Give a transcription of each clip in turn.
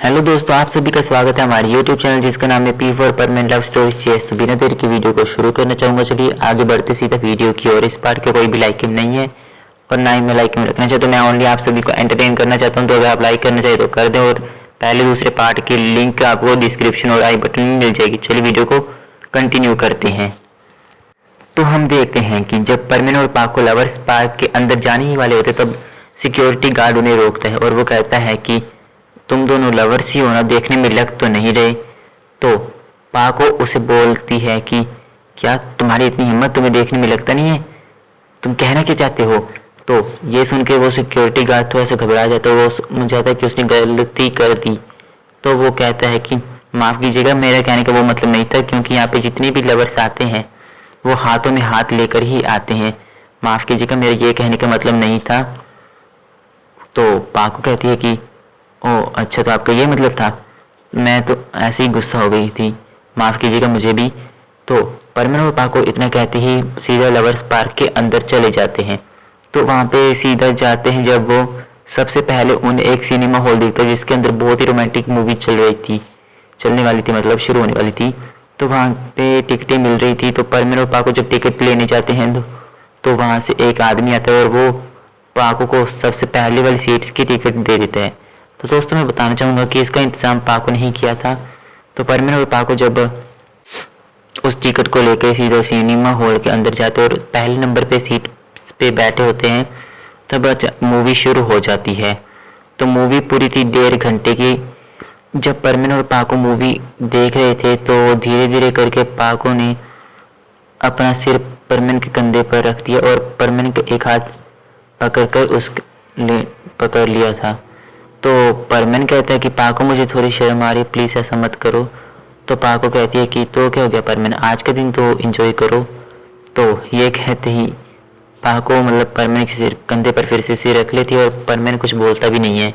Hello दोस्तों, आप सभी का स्वागत है हमारे यूट्यूब चैनल जिसका नाम है P for permanent love stories chase. तो बिना देरी की वीडियो को शुरू करना चाहूँगा। चलिए आगे बढ़ते सीधा वीडियो की ओर। इस पार्ट का कोई भी लाइकिंग नहीं है और ना ही मैं लाइकिंग रखना चाहता हूँ। मैं ओनली आप सभी को एंटरटेन करना चाहता हूँ। तो अगर आप लाइक करना चाहिए तो कर दें और पहले दूसरे पार्ट की लिंक आपको डिस्क्रिप्शन और आई बटन में मिल जाएगी। चलिए वीडियो को कंटिन्यू करते हैं। तो हम देखते हैं कि जब परमीन और पाको लवर्स पार्क के अंदर जाने ही वाले होते तब सिक्योरिटी गार्ड उन्हें रोकता है और वो कहता है कि तुम दोनों लवर्स ही हो ना, देखने में लग तो नहीं रहे। तो पाको उसे बोलती है कि क्या तुम्हारी इतनी हिम्मत, तुम्हें देखने में लगता नहीं है, तुम कहना क्या चाहते हो। तो ये सुन के वो सिक्योरिटी गार्ड थोड़ा सा घबरा जाता है। वो समझ जाता है कि उसने गलती कर दी। तो वो कहता है कि माफ़ कीजिएगा, मेरा कहने का वो मतलब नहीं था, क्योंकि यहाँ पे जितने भी लवर्स आते हैं वो हाथों में हाथ लेकर ही आते हैं। माफ़ कीजिएगा, मेरा ये कहने का मतलब नहीं था। तो पाको कहती है कि ओह अच्छा, तो आपका ये मतलब था, मैं तो ऐसे ही गुस्सा हो गई थी, माफ़ कीजिएगा मुझे भी। तो परमीन और पाको इतना कहते ही सीधा लवर्स पार्क के अंदर चले जाते हैं। तो वहाँ पे सीधा जाते हैं जब वो सबसे पहले उन्हें एक सिनेमा हॉल दिखता है जिसके अंदर बहुत ही रोमांटिक मूवी चलने वाली थी, मतलब शुरू होने वाली थी। तो वहाँ पे टिकटें मिल रही थी। तो परमीन और पाको जब टिकट लेने जाते हैं तो वहाँ से एक आदमी आता है और वो पाको को सबसे पहले वाली सीट्स की टिकट दे देता है। तो दोस्तों मैं बताना चाहूँगा कि इसका इंतज़ाम पाको ने ही किया था। तो परमीन और पाको जब उस टिकट को लेकर सीधा सिनेमा हॉल के अंदर जाते और पहले नंबर पे सीट पे बैठे होते हैं तब मूवी शुरू हो जाती है। तो मूवी पूरी थी 1.5 घंटे की। जब परमीन और पाको मूवी देख रहे थे तो धीरे धीरे करके पाको ने अपना सिर परमीन के कंधे पर रख दिया और परमीन का एक हाथ पकड़ लिया था। तो परमीन कहता है कि पाको मुझे थोड़ी शर्म आ रही है, प्लीज़ ऐसा मत करो। तो पाको कहती है कि तो क्या हो गया परमीन, आज का दिन तो एंजॉय करो। तो ये कहते ही पाको मतलब परमीन के सिर कंधे पर फिर से सिर रख लेती है और परमीन कुछ बोलता भी नहीं है।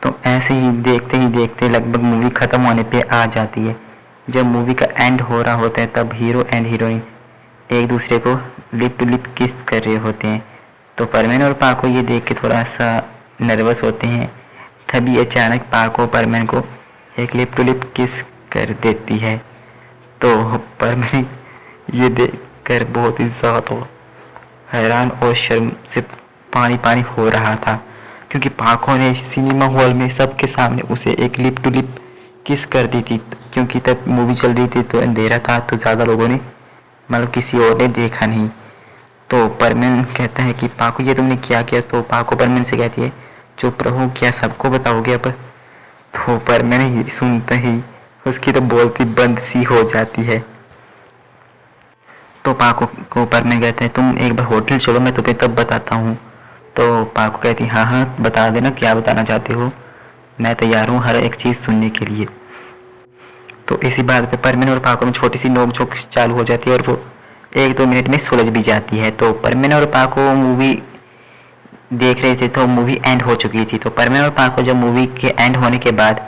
तो ऐसे ही देखते लगभग मूवी ख़त्म होने पे आ जाती है। जब मूवी का एंड हो रहा होता है तब हीरो एंड हीरोइन एक दूसरे को लिप टू लिप किस कर रहे होते हैं। तो परमीन और पाको ये देख के थोड़ा सा नर्वस होते हैं। तभी अचानक पाको परमीन को एक लिप टू लिप किस कर देती है। तो परमीन ये देख कर बहुत ही ज़्यादा हैरान और शर्म से पानी पानी हो रहा था, क्योंकि पाको ने सिनेमा हॉल में सबके सामने उसे एक लिप टू लिप किस कर दी थी। क्योंकि तब मूवी चल रही थी तो अंधेरा था, तो ज़्यादा लोगों ने मतलब किसी और ने देखा नहीं। तो परमीन कहता है कि पाको ये तुमने क्या किया। तो पाको परमीन से कहती है चुप रहो, क्या सबको बताओगे अब। तो परमीन ये सुनते ही उसकी तो बोलती बंद सी हो जाती है। तो पाको को परमीन कहते हैं तुम एक बार होटल चलो, मैं तुम्हें तब बताता हूँ। तो पाको कहती है हाँ हाँ बता देना, क्या बताना चाहते हो, मैं तैयार हूँ हर एक चीज़ सुनने के लिए। तो इसी बात पे परमीन और पाको में छोटी सी नोक-झोंक चालू हो जाती है और वो 1-2 मिनट में सुलझ भी जाती है। तो परमीन और पाको मूवी देख रहे थे तो मूवी एंड हो चुकी थी। तो परमीन और पाको जब मूवी के एंड होने के बाद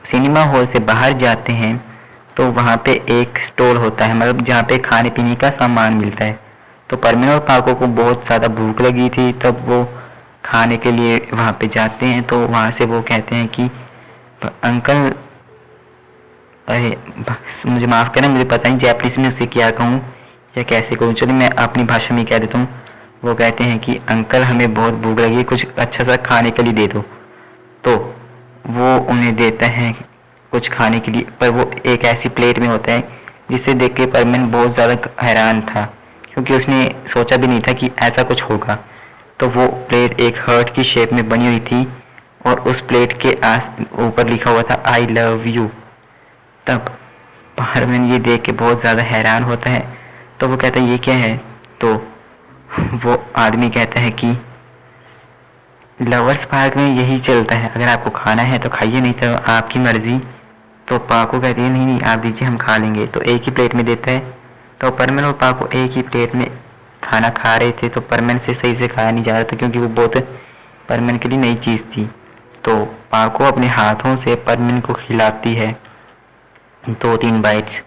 सिनेमा हॉल से बाहर जाते हैं तो वहाँ पे एक स्टॉल होता है, मतलब जहाँ पे खाने पीने का सामान मिलता है। तो परमीन और पाको को बहुत ज़्यादा भूख लगी थी, तब वो खाने के लिए वहाँ पे जाते हैं। तो वहाँ से वो कहते हैं कि अंकल, अरे मुझे माफ़ करना, मुझे पता नहीं जैपनीज़ में उसे क्या कहूँ या कैसे कहूँ, चलिए मैं अपनी भाषा में कह देता हूँ। वो कहते हैं कि अंकल हमें बहुत भूख लगी है, कुछ अच्छा सा खाने के लिए दे दो। तो वो उन्हें देता है कुछ खाने के लिए, पर वो एक ऐसी प्लेट में होता है जिसे देख के परमीन बहुत ज़्यादा हैरान था, क्योंकि उसने सोचा भी नहीं था कि ऐसा कुछ होगा। तो वो प्लेट एक हार्ट की शेप में बनी हुई थी और उस प्लेट के ऊपर लिखा हुआ था आई लव यू। तब परमीन ये देख के बहुत ज़्यादा हैरान होता है। तो वो कहता है ये क्या है। तो वो आदमी कहता है कि लवर्स पार्क में यही चलता है, अगर आपको खाना है तो खाइए, नहीं तो आपकी मर्ज़ी। तो पाको कहती है नहीं नहीं आप दीजिए, हम खा लेंगे। तो एक ही प्लेट में देता है। तो परमीन और पाको एक ही प्लेट में खाना खा रहे थे। तो परमीन से सही से खाया नहीं जा रहा था, क्योंकि वो बहुत परमीन के लिए नई चीज़ थी। तो पाको अपने हाथों से परमीन को खिलाती है 2-3 बाइट्स।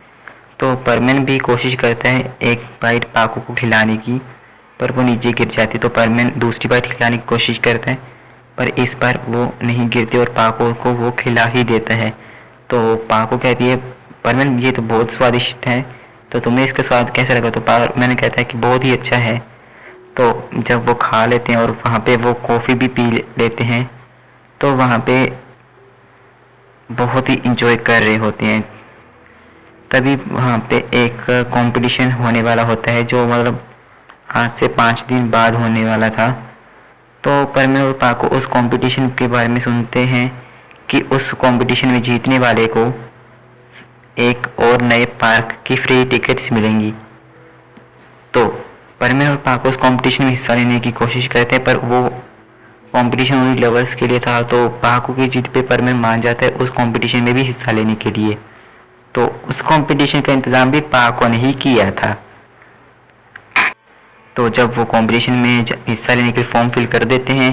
तो परमीन भी कोशिश करता है एक बाइट पाको को खिलाने की, पर वो नीचे गिर जाती। तो परमीन दूसरी बाइट खिलाने की कोशिश करता है, पर इस बार वो नहीं गिरती और पाको को वो खिला ही देता है। तो पाको कहती है परमेन ये तो बहुत स्वादिष्ट है, तो तुम्हें इसका स्वाद कैसा लगा? तो परमेन कहता है कि बहुत ही अच्छा है। तो जब वो खा लेते हैं और वहाँ पे वो कॉफ़ी भी पी लेते हैं तो वहाँ पे बहुत ही इंजॉय कर रहे होते हैं। तभी वहाँ पे एक कंपटीशन होने वाला होता है जो मतलब आज से 5 दिन बाद होने वाला था। तो परमेन और पाको उस कंपटीशन के बारे में सुनते हैं कि उस कंपटीशन में जीतने वाले को एक और नए पार्क की फ्री टिकट्स मिलेंगी। तो परमेन और पाको उस कंपटीशन में हिस्सा लेने की कोशिश करते हैं, पर वो कंपटीशन ओनली लवर्स के लिए था। तो पाको की जीत पे परमेन मान जाता है उस कंपटीशन में भी हिस्सा लेने के लिए। तो उस कंपटीशन का इंतज़ाम भी पाको ने ही किया था। तो जब वो कंपटीशन में हिस्सा लेने के लिए फॉर्म फिल कर देते हैं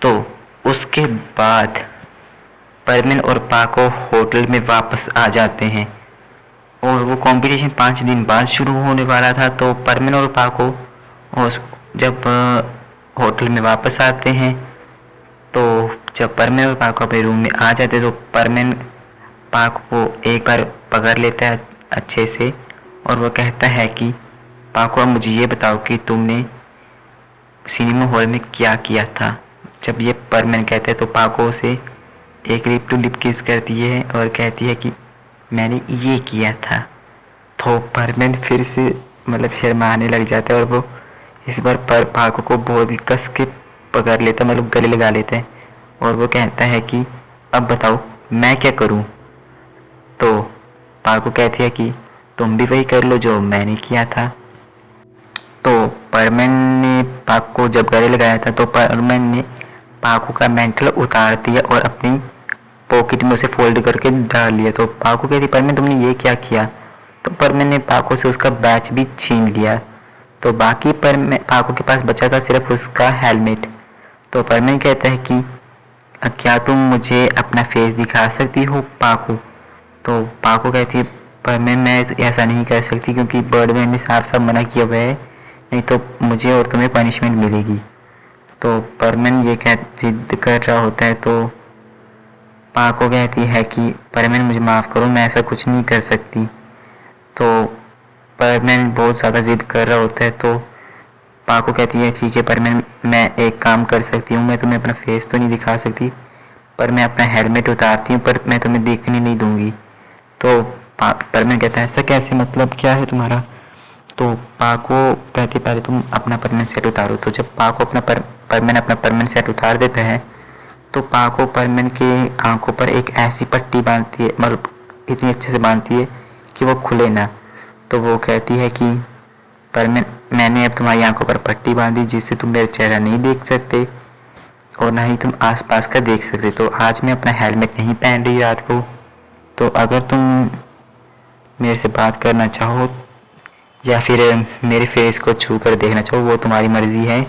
तो उसके बाद परमेन और पाको होटल में वापस आ जाते हैं और वो कंपटीशन 5 दिन बाद शुरू होने वाला था। तो परमेन और पाको जब होटल में वापस आते हैं तो जब परमेन और पाको अपने रूम में आ जाते तो परमेन पाको को एक बार पकड़ लेता है अच्छे से और वो कहता है कि पाको अब मुझे ये बताओ कि तुमने सिनेमा हॉल में क्या किया था। जब ये परमेन कहते हैं तो पाको से एक लिप टू लिप किस करती है और कहती है कि मैंने ये किया था। तो परमेन फिर से मतलब शर्माने लग जाता है और वो इस बार पाको को बहुत ही कस के पकड़ लेता है, मतलब गले लगा लेते हैं और वो कहता है कि अब बताओ मैं क्या करूं। तो पाको कहती है कि तुम भी वही कर लो जो मैंने किया था। तो परमेन ने पाको को जब गले लगाया था तो परमेन ने पाको का मेंटल उतार दिया और अपनी पॉकेट में उसे फोल्ड करके डाल लिया। तो पाको कहती परमेन तुमने ये क्या किया? तो परमेन ने पाको से उसका बैच भी छीन लिया। तो बाकी पाको के पास बचा था सिर्फ उसका हेलमेट। तो परमेन कहता है कि क्या तुम मुझे अपना फेस दिखा सकती हो पाको? तो पाको कहती है परमेन मैं ऐसा नहीं कर सकती क्योंकि बर्डमैन ने साफ साफ मना किया हुआ है, नहीं तो मुझे और तुम्हें पनिशमेंट मिलेगी। तो परमेन ये जिद कर रहा होता है तो पाको कहती है कि परमेन मुझे माफ़ करो मैं ऐसा कुछ नहीं कर सकती। तो परमेन बहुत ज़्यादा जिद कर रहा होता है तो पाको कहती है ठीक है परमेन मैं एक काम कर सकती हूँ, मैं तुम्हें अपना फेस तो नहीं दिखा सकती पर मैं अपना हेलमेट उतारती हूँ पर मैं तुम्हें देखने नहीं दूँगी। तो परमेन कहता है ऐसा कैसे, मतलब क्या है तुम्हारा? तो पाको कहती पहले तुम अपना परमेन सेट उतारो। तो जब पाको परमेन अपना परमेन सेट उतार देता है तो पाको परमेन के आंखों पर एक ऐसी पट्टी बांधती है, मतलब इतनी अच्छे से बांधती है कि वो खुले ना। तो वो कहती है कि परमेन मैंने अब तुम्हारी आंखों पर पट्टी बांधी जिससे तुम मेरा चेहरा नहीं देख सकते और ना ही तुम आसपास का देख सकते। तो आज मैं अपना हेलमेट नहीं पहन रही रात को, तो अगर तुम मेरे से बात करना चाहो या फिर मेरे फेस को छू कर देखना चाहो वो तुम्हारी मर्ज़ी है,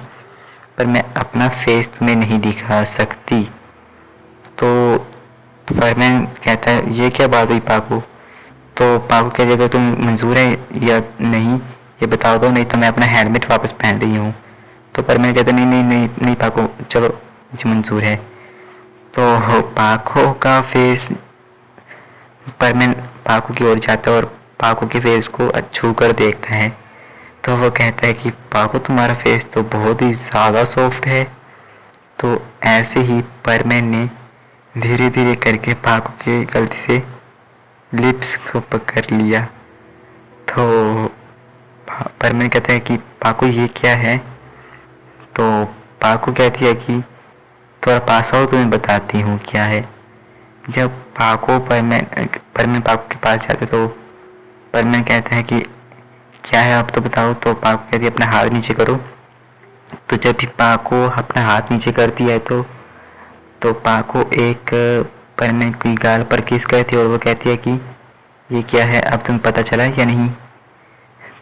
पर मैं अपना फेस तुम्हें नहीं दिखा सकती। तो परमेन कहता है ये क्या बात हुई पाको? तो पाको कहती है अगर तुम मंजूर है या नहीं ये बता दो, नहीं तो मैं अपना हेलमेट वापस पहन रही हूँ। तो परमेन कहता है नहीं नहीं नहीं नहीं पाको चलो मुझे मंजूर है। तो पाको का फेस परमेन पाको की ओर जाता है और पाको के फेस को छू कर देखता है। तो वो कहता है कि पाको तुम्हारा फेस तो बहुत ही ज़्यादा सॉफ्ट है। तो ऐसे ही परमेन ने धीरे धीरे करके पाको के गलती से लिप्स को पकड़ लिया। तो परमेन कहता है कि पाको ये क्या है? तो पाको कहती है कि थोड़ा पास आओ तुम्हें बताती हूँ क्या है। जब पाको परमेन पाको के पास जाते तो परमेन कहता है कि क्या है आप तो बताओ। तो पाको कहती है अपना हाथ नीचे करो। तो जब भी पाको अपना हाथ नीचे करती है तो पाको एक परमेन की गाल पर किस करती है और वो कहती है कि ये क्या है अब तुम्हें पता चला या नहीं?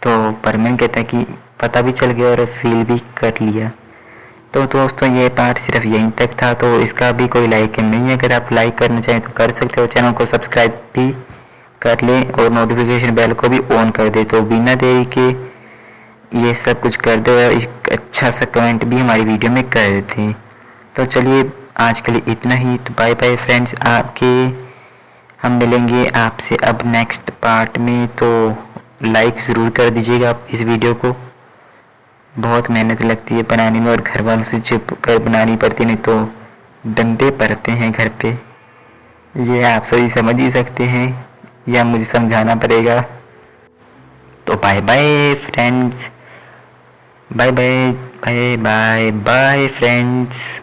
तो परमेन कहता है कि पता भी चल गया और फील भी कर लिया। तो दोस्तों ये पार्ट सिर्फ यहीं तक था, तो इसका भी कोई लाइक नहीं है। अगर आप लाइक करना चाहें तो कर सकते हो, चैनल को सब्सक्राइब भी कर ले और नोटिफिकेशन बेल को भी ऑन कर दे। तो बिना देरी के ये सब कुछ कर दो और एक अच्छा सा कमेंट भी हमारी वीडियो में कर देते हैं। तो चलिए आज के लिए इतना ही। तो बाय बाय फ्रेंड्स, हम मिलेंगे आपसे अब नेक्स्ट पार्ट में। तो लाइक ज़रूर कर दीजिएगा आप इस वीडियो को। बहुत मेहनत लगती है बनाने में और घर वालों से चुप कर बनानी पड़ती, नहीं तो डंडे पड़ते हैं घर पे। ये आप सभी समझ ही सकते हैं या मुझे समझाना पड़ेगा। तो bye bye friends, bye bye bye bye bye friends.